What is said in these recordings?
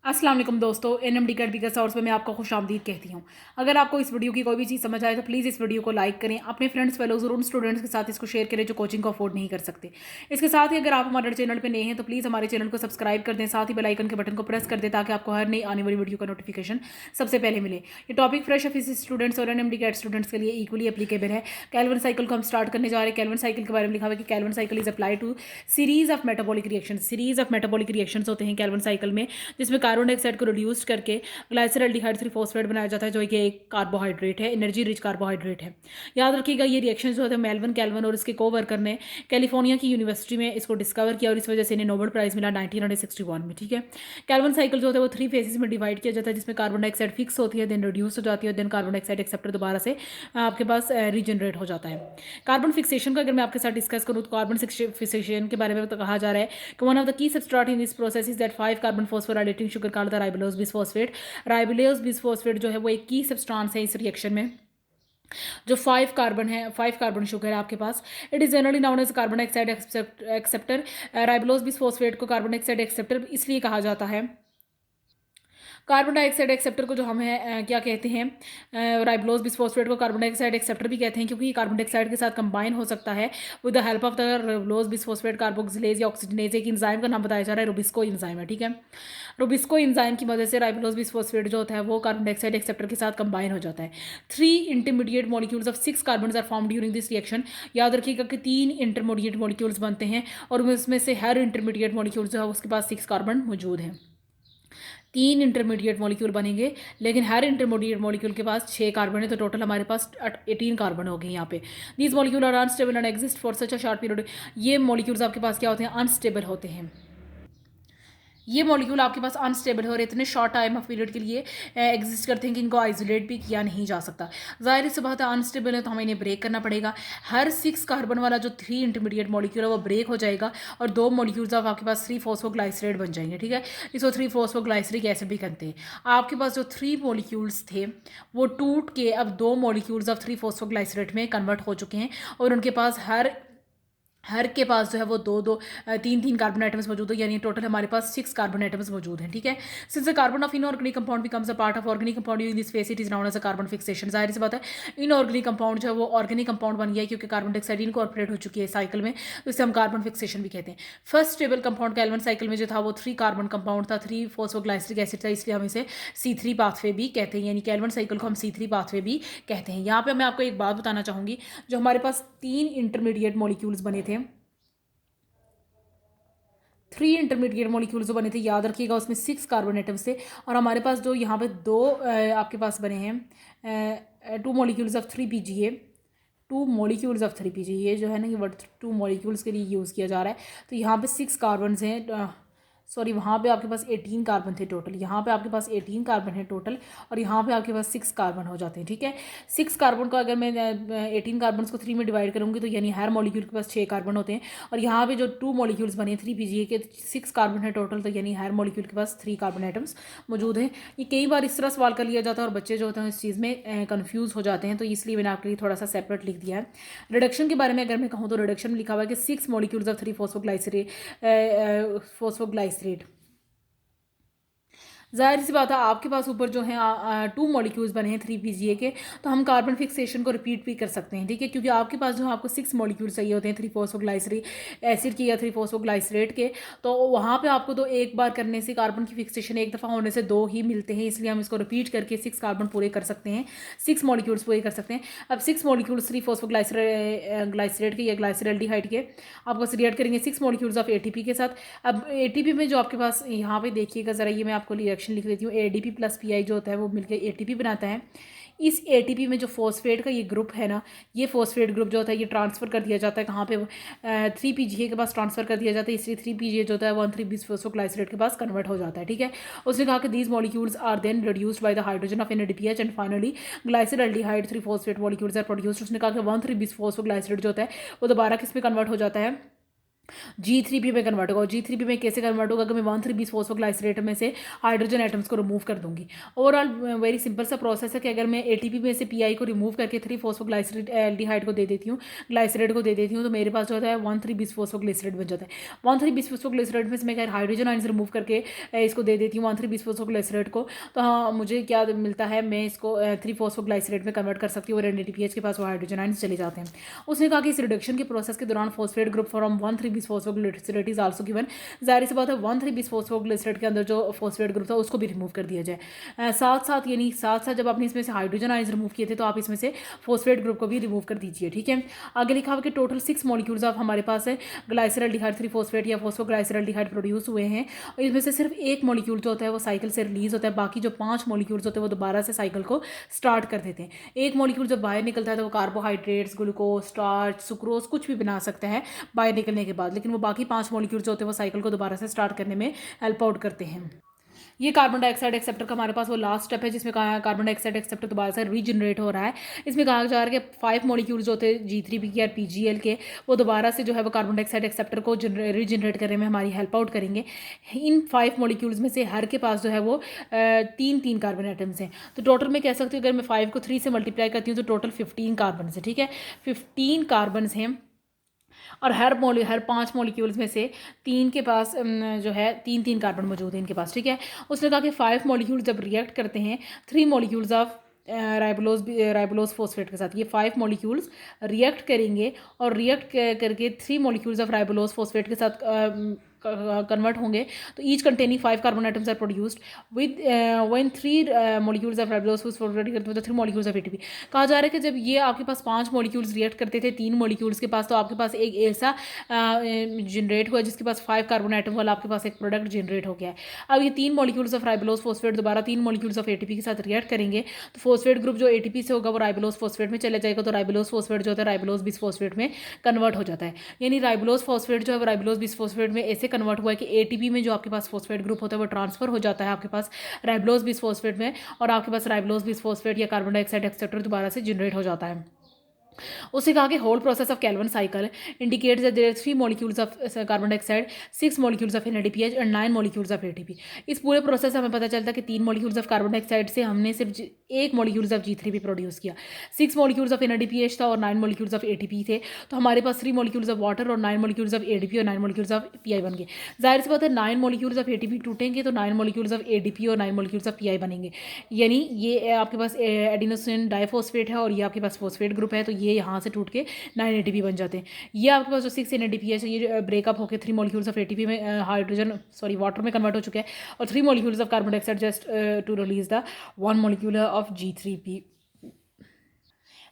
अस्सलाम वालेकुम दोस्तों, एनएमडी अकेडमी के सोर्स में मैं आपको खुशामदीद कहती हूँ। अगर आपको इस वीडियो की कोई भी चीज़ समझ आए तो प्लीज़ इस वीडियो को लाइक करें, अपने फ्रेंड्स फेलोज और उन स्टूडेंट्स के साथ इसको शेयर करें जो कोचिंग को अफोर्ड नहीं कर सकते। इसके साथ ही अगर आप हमारे चैनल पर नए हैं तो प्लीज़ हमारे चैनल को सब्सक्राइब कर दें, साथ ही बेल आइकन के बटन को प्रेस कर दें ताकि आपको हर नई आने वाली वीडियो का नोटिफिकेशन सबसे पहले मिले। ये टॉपिक फ्रेश ऑफिस स्टूडेंट्स और एनएमडी कैट स्टूडेंट्स के लिए इक्वली एप्लीकेबल है। कैल्विन साइकिल को हम स्टार्ट करने जा रहे हैं। कैल्विन साइकिल के बारे में लिखा हुआ है कि Calvin cycle is apply to series of metabolic reaction. Series of metabolic reactions होते हैं कैल्विन साइकिल में, जिसमें कार्बन डाइऑक्साइड को रिड्यूस करके ग्लाइसरल्डिहाइड 3 फॉस्फेट बनाया जाता है, जो कि एक कार्बोहाइड्रेट है, एनर्जी रिच कार्बोहाइड्रेट है। याद रखिएगा ये रिएक्शन जो है मेलविन कैल्विन और इसके कोवर्कर ने कैलिफोर्निया की यूनिवर्सिटी में इसको डिस्कवर किया और इस वजह से इन्हें नोबेल प्राइज मिला 1961 में। ठीक है, कैल्विन साइकिल जो होता है वो 3 फेजेस में डिवाइड किया जाता है, जिसमें कार्बन डाइऑक्साइड फिक्स होती है, देन रिड्यूस हो जाती है, देन कार्बन डाइऑक्साइड एक्सेप्टर दोबारा से आपके पास रीजनरेट हो जाता है। कार्बन फिक्सेशन का अगर मैं आपके साथ डिस्कस करूँ तो कार्बन फिक्सेशन के बारे में तो कहा जा रहा है कि one of the key substrate in this process is that 5 carbon phosphorylating sugar called the ribulose bisphosphate. Ribulose bisphosphate जो है वो एक की सब्सटेंस है इस रिएक्शन में, जो 5 कार्बन शुगर है आपके पास। It is generally known as carbon dioxide acceptor. Ribulose bisphosphate को कार्बन डाइऑक्साइड एक्सेप्टर इसलिए कहा जाता है। कार्बन डाइऑक्साइड एक्सेप्टर को जो हम है क्या कहते हैं, राइबोलोज बिसफॉस्फेट को कार्बन डाइऑक्साइड एक्सेप्टर भी कहते हैं, क्योंकि कार्बन डाइऑक्साइड के साथ कंबाइन हो सकता है with the help of the ribulose bisphosphate carboxylase या ऑक्सीजनेज। एक इंजाइम का नाम बताया जा रहा है, रुबिस्को इंजाइम है। ठीक है, रुबिस्को इंजाइम की मदद से राइबोलोज बिसफॉस्फेट जो होता है वो कार्बन डाइऑक्साइड एक्सेप्टर के साथ कंबाइन हो जाता है। 3 intermediate molecules of 6 carbon are form during this reaction. याद रखिएगा कि 3 इंटरमीडिएट मॉलिक्यूल्स बनते हैं और उसमें से हर इंटरमीडिएट मॉलिक्यूल जो है उसके पास 6 कार्बन मौजूद हैं। 3 इंटरमीडिएट मॉलिक्यूल बनेंगे, लेकिन हर इंटरमीडिएट मॉलिक्यूल के पास 6 कार्बन है, तो टोटल हमारे पास 18 कार्बन हो गए यहाँ पे। These molecule are unstable and exist for such a short period. ये मॉलिक्यूल्स आपके पास क्या होते हैं, अनस्टेबल होते हैं। ये मॉलिक्यूल आपके पास अनस्टेबल है और इतने शॉर्ट टाइम ऑफ पीरियड के लिए एग्जिस्ट करते हैं कि इनको आइसोलेट भी किया नहीं जा सकता। ज़ाहिर सी बात है, अनस्टेबल है तो हमें इन्हें ब्रेक करना पड़ेगा। हर 6 कार्बन वाला जो 3 इंटरमीडिएट मॉलिक्यूल है वो ब्रेक हो जाएगा और 2 मॉलिक्यूल्स ऑफ आपके पास 3 फॉस्फोग्लाइसरेट बन जाएंगे। ठीक है, इसको 3 फॉस्फोग्लाइसरिक एसिड भी कहते हैं। आपके पास जो 3 मॉलिक्यूल्स थे वो टूट के अब 2 मॉलिक्यूल्स ऑफ 3 फॉस्फोग्लाइसरेट में कन्वर्ट हो चुके हैं और उनके पास हर के पास जो है वो 2-2 3-3 कार्बन आइटम्स मौजूद है, यानी टोटल हमारे पास 6 कार्बन आइटम्स मौजूद हैं। ठीक है, since the carbon of inorganic compound becomes a part of organic compound in this phase it is known as a carbon fixation. जाहिर सी बात है, इनऑर्गेनिक कंपाउंड जो है वो ऑर्गेनिक कंपाउंड बन गया है क्योंकि कार्बन डाइऑक्साइड इनकॉर्पोरेट हो चुकी है साइकिल में, तो इसे हम कार्बन फिक्सेशन भी कहते हैं। First stable compound kelvin cycle में जो था वो 3 कार्बन कंपाउंड था, 3 फॉस्फोग्लाइसरिक एसिड था, इसलिए हम इसे C3 पाथवे भी कहते हैं, यानी कैल्विन साइकिल को हम C3 पाथवे भी कहते हैं। यहाँ पे मैं आपको एक बात बताना चाहूँगी, जो हमारे पास 3 इंटरमीडिएट मॉलिक्यूल्स बने थे, 3 इंटरमीडिएट मॉलिक्यूल्स जो बने थे, याद रखिएगा उसमें 6 कार्बन एटम्स थे और हमारे पास जो यहाँ पे 2 आपके पास बने हैं 2 molecules of 3 PGA। 2 molecules of 3 PGA जो है ना, ये वर्ड 2 मॉलिक्यूल्स के लिए यूज़ किया जा रहा है। तो यहाँ पे 6 कार्बन हैं, सॉरी वहाँ पे आपके पास 18 कार्बन थे टोटल, यहाँ पे आपके पास 18 कार्बन है टोटल और यहाँ पे आपके पास 6 कार्बन हो जाते हैं। ठीक है, 6 कार्बन को अगर मैं 18 कार्बन को 3 में डिवाइड करूँगी तो यानी हर मॉलिक्यूल के पास 6 कार्बन होते हैं और यहाँ पे जो 2 मॉलिक्यूल्स बने 3 PGA के 6 कार्बन है टोटल, तो यानी हर मॉलिक्यूल के पास 3 कार्बन आइटम्स मौजूद हैं। ये कई बार इस तरह सवाल कर लिया जाता है और बच्चे जो होते हैं इस चीज़ में कन्फ्यूज़ हो जाते हैं, तो इसलिए मैंने आपके लिए थोड़ा सा सेपरेट लिख दिया है। रिडक्शन के बारे में अगर मैं कहूँ तो रिडक्शन में लिखा हुआ है कि 6 मॉलिक्यूल्स ऑफ 3 फॉस्फोग्लाइसरेट। जाहिर सी बात है, आपके पास ऊपर जो है 2 मॉलिक्यूल्स बने हैं 3 PGA के, तो हम कार्बन फिक्सेशन को रिपीट भी कर सकते हैं। ठीक है, क्योंकि आपके पास जो आपको 6 मॉलिक्यूल्स चाहिए होते हैं 3 फॉस्फोग्लाइसरिक एसिड के या 3 फॉस्फोग्लाइसरेट के, तो वहाँ पे आपको तो एक बार करने से कार्बन की फिक्सेशन एक दफ़ा होने से 2 ही मिलते हैं, इसलिए हम इसको रिपीट करके 6 कार्बन पूरे कर सकते हैं, 6 मॉलिक्यूल्स पूरे कर सकते हैं। अब 6 मॉलिक्यूल्स 3 फॉस्फोग्लाइसरेट के या ग्लाइसरल्डिहाइड के आपको रिएक्ट करेंगे 6 मॉलिक्यूल्स ऑफ ATP के साथ। अब ATP में जो आपके पास यहाँ पे देखिएगा ज़रा, ये मैं आपको रिएक्शन लिख देती हूँ। ADP प्लस PI जो होता है वो मिलकर ATP बनाता है। इस ATP में जो फॉस्फेट का ये ग्रुप है ना, ये फॉस्फेट ग्रुप जो होता है ये ट्रांसफ़र कर दिया जाता है कहाँ पे, 3 PGA के पास ट्रांसफ़र कर दिया जाता है, इसलिए 3 PGA जो होता है 1,3-बिसफॉस्फोग्लाइसरेट के पास कन्वर्ट हो जाता है। ठीक है, उसने कहा कि these molecules are then reduced by the hydrogen of NADPH and finally glyceraldehyde 3 phosphate molecules are produced. उसने कहा कि 1,3-बिसफॉस्फोग्लाइसरेट जो होता है वो दोबारा किस में कन्वर्ट हो जाता है, G3P में कन्वर्ट होगा। G3P में कैसे कन्वर्ट होगा कि मैं 1,3-बीस फॉस्फोग्लाइसरेट में से हाइड्रोजन एटम्स को रिमूव कर दूंगी। ओवरऑल वेरी सिंपल सा प्रोसेस है कि अगर मैं एटीपी में से पीआई को रिमूव करके 3 फॉस्फोग्लाइसरेट एल्डिहाइड को दे देती हूँ, ग्लाइसरेट को दे देती हूँ, तो मेरे पास जो होता है 1,3-बीस फॉस्फोग्लिसरेट बन जाता है। 1,3-बीस फॉस्फोग्लिसरेट में से मैं हाइड्रोजन आइंस रिमूव करके इसको दे देती हूँ 1,3-बीस फॉस्फोग्लिसरेट को, तो हाँ मुझे क्या मिलता है, मैं इसको 3 फॉस्फोग्लाइसरेट में कन्वर्ट कर सकती हूँ और एनएडीपीएच के पास वो हाइड्रोजन आइंस चले जाते हैं। उसने कहा कि इस रिडक्शन के प्रोसेस के दौरान फॉस्फेट ग्रुप फ्रॉम 1,3-बीस फॉस्फोग्लिसरेट इज आल्सो गिवन। जाहिर सी बात है 1,3-बीस फॉस्फोग्लिसरेट के अंदर जो फॉस्फेट ग्रुप था उसको भी रिमूव कर दिया जाए। साथ साथ यानी साथ साथ जब आपने इसमें से हाइड्रोजन आइंस रिमूव किए थे तो आप इसमें से फॉस्फेट ग्रुप को भी रिमूव कर दीजिए। ठीक है, आगे लिखा हुआ कि टोटल 6 मॉलिक्यूल्स ऑफ हमारे पास है ग्लाइसरल्डिहाइड 3 फॉस्फेट या फॉस्फोग्लाइसरल्डिहाइड प्रोड्यूस हुए हैं, और इसमें से सिर्फ एक मॉलिक्यूल जो होता है वो साइकिल से रिलीज होता है, बाकी जो 5 मॉलिक्यूल्स होते हैं वो दोबारा से साइकिल को स्टार्ट कर देते हैं। एक मॉलिक्यूल जब बाहर निकलता है तो वो कार्बोहाइड्रेट्स, ग्लूकोज, स्टार्च, सुक्रोज कुछ भी बना सकता है बाहर निकलने के बाद, लेकिन वो बाकी 5 मॉलिक्यूल्स होते हैं वो साइकिल को दोबारा से स्टार्ट करने में हेल्प आउट करते हैं। ये कार्बन डाइऑक्साइड एक्सेप्टर का हमारे पास वो लास्ट स्टेप है जिसमें कहा कार्बन डाइऑक्साइड एक्सेप्टर दोबारा से रीजनरेट हो रहा है। इसमें कहा जा रहा है कि 5 मॉलिक्यूल्स होते हैं G3P के और PGL के, वो दोबारा से जो है वो कार्बन डाइऑक्साइड एक्सेप्टर को रीजनरेट करने में हमारी हेल्प आउट करेंगे। इन 5 मॉलिक्यूल्स में से हर के पास जो है वो 3-3 कार्बन एटम्स हैं, तो टोटल मैं कह सकती हूँ अगर मैं 5 को 3 से मल्टीप्लाई करती हूँ तो टोटल 15 कार्बन है। ठीक है, 15 कार्बन हैं और हर 5 मॉलिक्यूल्स में से 3 के पास जो है 3-3 कार्बन मौजूद है इनके पास। ठीक है, उसने कहा कि 5 मॉलिक्यूल जब रिएक्ट करते हैं 3 मॉलिक्यूल्स ऑफ राइबोलोज फॉस्फेट के साथ, ये 5 मॉलिक्यूल्स रिएक्ट करेंगे और रिएक्ट करके 3 मॉलिक्यूल्स ऑफ राइबोलोज फॉस्फेट के साथ कन्वर्ट होंगे, तो each containing 5 carbon atoms are produced with when 3 molecules of ribulose phosphate करते हैं तो 3 मॉलिक्यूल्स ऑफ एटीपी। कहा जा रहा है कि जब ये आपके पास 5 मॉलिक्यूल्स रिएक्ट करते थे 3 मॉलिक्यूल्स के पास, तो आपके पास एक ऐसा जनरेट हुआ जिसके पास 5 कार्बन एटम वाला आपके पास एक प्रोडक्ट जनरेट हो गया है। अब ये 3 मॉलिक्यूल्स ऑफ राइबोलोज फॉस्फेट दोबारा 3 मॉलिक्यूल्स ऑफ एटीपी के साथ रिएक्ट करेंगे, तो फॉस्फेट ग्रुप जो एटीपी से होगा वो राइबोलोज फॉस्फेट में चले जाएगा, तो राइबोलोज फॉस्फेट जो होता है राइबोलोज बिस फॉस्फेट में कन्वर्ट हो जाता है। यानी राइबोलोज फॉस्फेट जो है वो राइबोलोज बिस फॉस्फेट में ऐसे कन्वर्ट हुआ है कि एटीपी में जो आपके पास फॉस्फेट ग्रुप होता है वो ट्रांसफर हो जाता है आपके पास राइबोलोज बिस फॉस्फेट में, और आपके पास राइबोलोज बिस फॉस्फेट या कार्बन डाइऑक्साइड एक्सेप्टर दोबारा से जनरेट हो जाता है। उससे कहा कि whole process of Calvin cycle indicates that there are 3 molecules of carbon dioxide, 6 molecules of NADPH and 9 molecules of ATP. इस पूरे प्रोसेस से हमें पता चलता है कि 3 मॉलिक्यूल्स ऑफ कार्बन डाइऑक्साइड से हमने सिर्फ 1 मॉलिक्यूल्स ऑफ G3P प्रोड्यूस किया, 6 मॉलिक्यूल्स ऑफ एनएडीपीएच था और 9 मॉलिक्यूल्स ऑफ एटीपी थे, तो हमारे पास 3 मॉलिक्यूल्स ऑफ वाटर और 9 मॉलिक्यूल्स ऑफ एडीपी और 9 मॉलिक्यूल्स ऑफ पीआई बन गए। जाहिर सी बात है 9 मॉलिक्यूल्स ऑफ एटीपी टूटेंगे तो 9 मॉलिक्यूल्स ऑफ एडीपी और 9 मॉलिक्यूल्स ऑफ पीआई बनेंगे, यानी ये आपके पास एडिनोसिन डाइफॉस्फेट है और ये आपके पास फॉस्फेट ग्रुप है, तो ये यहाँ से टूट के 9 एटीपी बन जाते हैं। ये आपके पास जो 6 एनएडीपी है ये ब्रेकअप होकर 3 मॉलिक्यूल्स ऑफ एटीपी में वाटर में कन्वर्ट हो चुका है, और 3 molecules of carbon dioxide just to release the 1 molecule of G3P।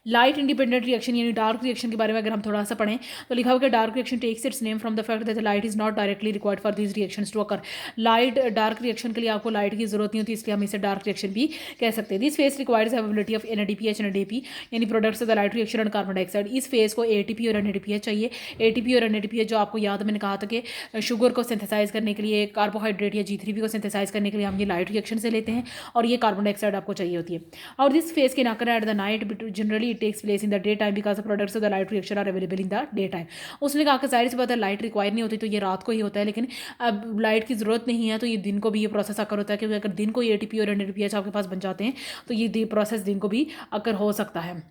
Light independent reaction यानी डार्क रिएक्शन के बारे में अगर हम थोड़ा सा पढ़ें तो लिखा हुआ कि dark reaction takes its name from the fact that the light is not directly required for this reactions to occur. Light dark reaction के लिए आपको लाइट की जरूरत नहीं होती, इसलिए हम इसे डार्क रिएक्शन भी कह सकते हैं। This phase requires availability of NADPH and ADP यानी products of the light reaction and carbon dioxide. इस फेस को एटीपी और एनएडीपीएच चाहिए। एटीपी और एनएडीपीएच जो आपको याद मैंने कहा था कि शुगर को सिंथेसाइज करने के लिए, कार्बोहाइड्रेट या G3P को सिंथेसाइज करने के लिए हम ये लाइट रिएक्शन से लेते हैं, और ये कार्बन डाइऑक्साइड आपको चाहिए होती है। और this phase can occur at the night, generally it takes place in the day time because the products of the light reaction are available in the day time. उसने कहा कि जाहिर सी बात है लाइट रिक्वायर नहीं होती तो ये रात को ही होता है, लेकिन अब लाइट की जरूरत नहीं है तो ये दिन को भी ये प्रोसेस अकर होता है, क्योंकि अगर दिन को ये एटीपी और एनएडीपीएच आपके पास बन जाते हैं तो ये प्रोसेस दिन को भी अकर हो सकता है।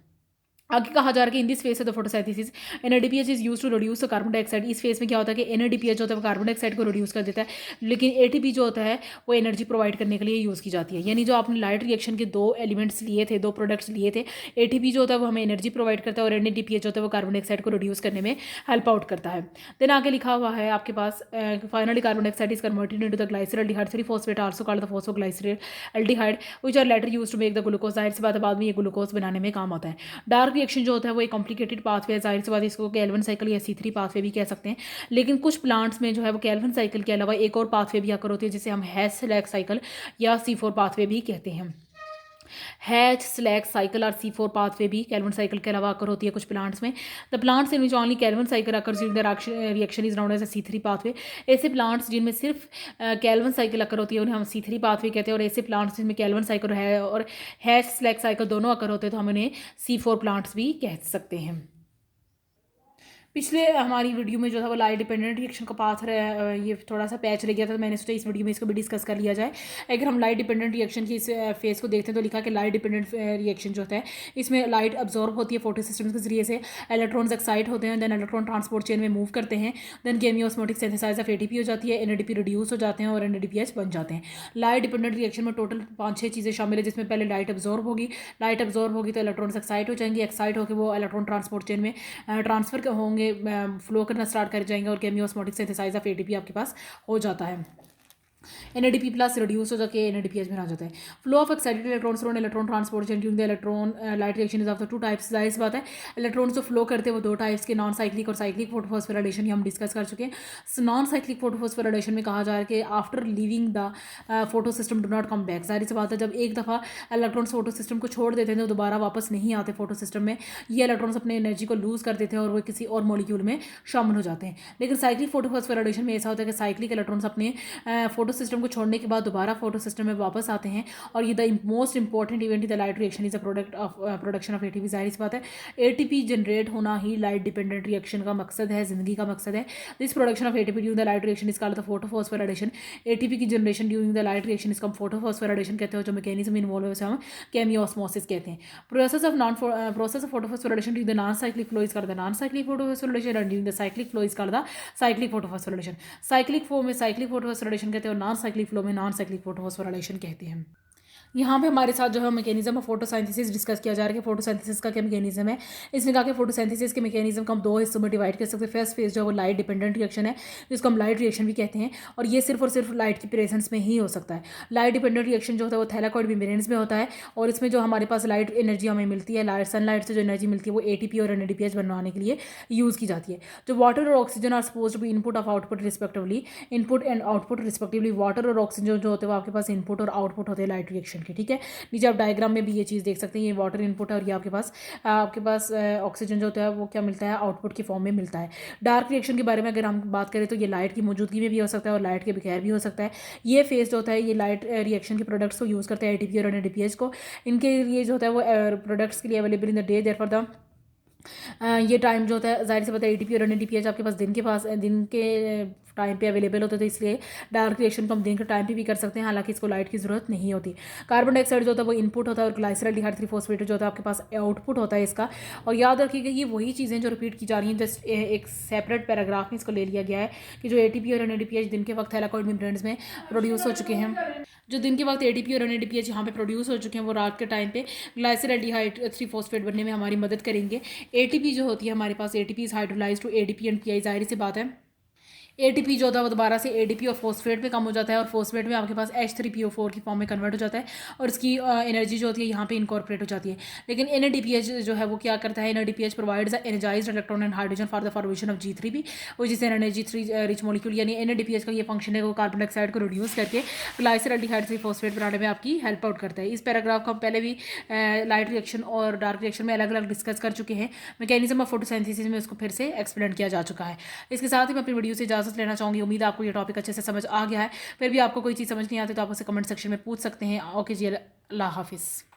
आगे कहा जा रहा है कि in this phase of the photosynthesis NADPH is use to reduce the carbon dioxide. इस फेस में क्या होता है कि एनएडीपीएच जो होता है वो कार्बन डाइऑक्साइड को रिड्यूस कर देता है, लेकिन एटीपी जो होता है वो एनर्जी प्रोवाइड करने के लिए यूज़ की जाती है। यानी जो आपने लाइट रिएक्शन के 2 एलिमेंट्स लिए थे, 2 प्रोडक्ट्स लिए थे, एटीपी जो होता है वो हमें एनर्जी प्रोवाइड करता है और एनएडीपीएच जो होता है वो कार्बन डाइऑक्साइड को रिड्यूस करने में हेल्प आउट करता है। देन आगे लिखा हुआ है आपके पास finally carbon dioxide is converted into the glyceraldehyde 3 phosphate also called the phosphoglyceraldehyde which are later used to make the glucose. जाहिर सी बात है बाद में ये ग्लूकोज बनाने में काम आता है। डार्क रिएक्शन जो होता है वो एक कॉम्प्लिकेटेड पाथवे है, जाहिर सी बात इसको कैल्विन साइकिल या C3 पाथवे भी कह सकते हैं, लेकिन कुछ प्लांट्स में जो है वो कैल्विन साइकिल के अलावा एक और पाथवे भी आकर होती है जिसे हम हैच स्लैग साइकिल या C4 पाथवे भी कहते हैं। हैच स्लैग साइकिल और C4 पाथवे भी कैल्विन साइकिल के अलावा आकर होती है कुछ प्लांट्स में। The plants in which only Calvin cycle occur during the reaction is known as a C3 pathway. ऐसे प्लांट्स जिनमें सिर्फ कैल्विन साइकिल आकर होती है उन्हें हम C3 पाथवे कहते हैं, और ऐसे प्लांट्स जिनमें कैल्विन साइकिल है और हैच स्लैग साइकिल दोनों आकर होते हैं तो हम उन्हें C4 प्लांट्स भी कह सकते हैं। पिछले हमारी वीडियो में जो था वो लाइट डिपेंडेंट रिएक्शन का पाथ ये थोड़ा सा पैच रह गया था, तो मैंने सोचा इस वीडियो में इसको भी डिस्कस कर लिया जाए। अगर हम लाइट डिपेंडेंट रिएक्शन की इस फेस को देखते हैं तो लिखा कि लाइट डिपेंडेंट रिएक्शन जो होता है इसमें लाइट अब्जॉर्ब होती है फोटो सिस्टम के जरिए से, इलेक्ट्रॉन्स एक्साइट होते हैं, देन इलेक्ट्रॉन ट्रांसपोर्ट चेन में मूव करते हैं, देन केमियोस्मोटिक सिंथेसाइज ऑफ एटीपी हो जाती है, एनएडीपी रिड्यूस हो जाते हैं और एनएडीपीएच बन जाते हैं। लाइट डिपेंडेंट रिएक्शन में टोटल 5-6 चीज़ें शामिल है, जिसमें पहले लाइट अब्जॉर्ब होगी, लाइट अब्जॉर्ब होगी तो इलेक्ट्रॉन्स एक्साइट हो जाएंगे, एक्साइट होकर वो इलेक्ट्रॉन ट्रांसपोर्ट चेन में ट्रांसफर होंगे, फ्लो करना स्टार्ट कर जाएंगे और केमियोस्मोटिक सिंथेसाइज ऑफ एटीपी आपके पास हो जाता है। एनएडीपी प्लस रिड्यूस हो जाके एनएडीपीएच में आ जाता है। फ्लो ऑफ एक्साइटेड इलेक्ट्रॉन्स और electron transport chain during the electron light reaction is of the two types. जाहिर सी बात है इलेक्ट्रॉन्स जो फ्लो करते हैं वो दो टाइप्स के, नॉन साइक्लिक और साइक्लिक फोटोफॉस्फोराइलेशन हम डिस्कस कर चुके हैं। नॉन साइक्लिक फोटोफॉस्फोराइलेशन में कहा जा रहा है कि after leaving the photo system do not come back. जाहिर सी बात है जब एक दफ़ा इलेक्ट्रॉन्स फोटो सिस्टम को छोड़ देते हैं तो दोबारा वापस नहीं आते फोटो सिस्टम में, ये इलेक्ट्रॉन्स अपने एनर्जी को लूज कर देते हैं और वो किसी और मॉलिक्यूल में शामिल हो जाते हैं। लेकिन साइक्लिक फोटोफॉस्फोराइलेशन में ऐसा होता है कि साइक्लिक इलेक्ट्रॉन्स अपने फोटो सिस्टम को छोड़ने के बाद दोबारा फोटो सिस्टम में वापस आते हैं और ये the most important event in the light reaction is a product of production of ATP. जाहिर सी बात है एटीपी जनरेट होना ही लाइट डिपेंडेंट रिएक्शन का मकसद है, जिंदगी का मकसद है। This production of ATP during the light reaction is called the photophosphorylation. ATP की generation during the light reaction इसको हम फोटोफॉस्फोराइलेशन कहते हैं, जो मैकेनिज्म इन्वॉल्व है उसे हम केमियोस्मोसिस कहते हैं। Process of photophosphorylation during the non cyclic flow is called the non cyclic photophosphorylation and during the cyclic flow is called the cyclic photophosphorylation. Cyclic flow में साइक्लिक फोटोफॉस्फोराइलेशन कहते हैं और non cyclic flow में non cyclic photophosphorylation कहते हैं। यहाँ पे हमारे साथ जो है मैकेनिज्म ऑफ फोटोसिंथेसिस डिस्कस किया जा रहा है कि फोटोसिंथेसिस का क्या मैकेनिज्म है। इसने कहा कि फोटोसिंथेसिस के मैकेनिज्म को हम दो हिस्सों में डिवाइड कर सकते हैं। फर्स्ट फेज जो है वो लाइट डिपेंडेंट रिएक्शन है, जिसको हम लाइट रिएक्शन भी कहते हैं, और ये सिर्फ और सिर्फ लाइट की प्रेजेंस में ही हो सकता है। लाइट डिपेंडेंट रिएक्शन जो होता है वो थैलाकॉइड मेम्ब्रेन्स में होता है और इसमें जो हमारे पास लाइट एनर्जी हमें मिलती है, लाइट सनलाइट से जो एनर्जी मिलती है वो एटीपी और एनएडीपीएच बनवाने के लिए यूज़ की जाती है। जो वाटर और oxygen are suppose to be input of output respectively, input and output respectively. Water और ऑक्सीजन जो होते हैं वो आपके पास इनपुट और आउटपुट होते हैं लाइट रिएक्शन के, ठीक है। नीचे आप डायग्राम में भी ये चीज़ देख सकते हैं, ये वाटर इनपुट है और ये आपके पास ऑक्सीजन जो होता है वो क्या मिलता है, आउटपुट की फॉर्म में मिलता है। डार्क रिएक्शन के बारे में अगर हम बात करें तो ये लाइट की मौजूदगी में भी हो सकता है और लाइट के बगैर भी हो सकता है। ये फेज जो होता है ये लाइट रिएक्शन के प्रोडक्ट्स को यूज़ करते हैं, एटीपी और एनएडीपीएच को। इनके लिए जो होता है वो प्रोडक्ट्स के लिए available in the day, therefore the ये टाइम जो होता है जाहिर से पता है एटीपी और एनएडीपीएच आपके पास दिन के टाइम पे अवेलेबल होता है, तो इसलिए डार्क रिएक्शन को हम दिन के टाइम पे भी कर सकते हैं, हालांकि इसको लाइट की जरूरत नहीं होती। कार्बन डाइऑक्साइड जो होता है वो इनपुट होता है और ग्लाइसरॉल्डिहाइड 3-फॉस्फेट जो होता है आपके पास आउटपुट होता है इसका। और याद रखिएगा ये वही चीज़ें जो रिपीट की जा रही हैं, जस्ट एक सेपरेट पैराग्राफ में इसको ले लिया गया है कि जो एटीपी और एनएडीपीएच दिन के वक्त थैलाकॉइड मेम्ब्रेन्स में प्रोड्यूस हो चुके हैं, जो दिन के वक्त एटीपी और एनएडीपीएच यहाँ पे प्रोड्यूस हो चुके हैं वो रात के टाइम पे ग्लाइसरॉल्डिहाइड 3-फॉस्फेट बनने में हमारी मदद करेंगे। एटीपी जो होती है हमारे पास, ATP is hydrolysed to ADP and Pi. जाहिर सी बात है एटीपी जो होता है वो दोबारा से एडीपी और फॉस्फेट में कम हो जाता है और फॉस्फेट में आपके पास H3PO4 की फॉर्म में कन्वर्ट हो जाता है और इसकी एनर्जी जो होती है यहाँ पे इनकॉर्पोरेट हो जाती है। लेकिन एनएडीपीएच जो है वो क्या करता है, NADPH provides the energised electron and hydrogen for the formation of G3P, वो जिससे एनर्जी रिच मॉलिक्यूल, यानी एनएडीपीएच का ये फंक्शन है वो कार्बन डाइऑक्साइड को रिड्यूस करके ग्लाइसरॉल्डिहाइड 3-फॉस्फेट बनाने में आपकी हेल्प आउट करता है। इस पैराग्राफ को हम पहले भी लाइट रिएक्शन और डार्क रिएक्शन में अलग अलग डिस्कस कर चुके हैं। मैकेनिज्म ऑफ फोटोसिंथेसिस में उसको फिर से एक्सप्लेन किया जा चुका है। इसके साथ ही मैं अपनी वीडियो से इजाजत लेना चाहूँगी। उम्मीद आपको ये टॉपिक अच्छे से समझ आ गया है। फिर भी आपको कोई चीज़ समझ नहीं आती तो आप उसे कमेंट सेक्शन में पूछ सकते हैं। ओके जी, अल्लाह हाफिज़।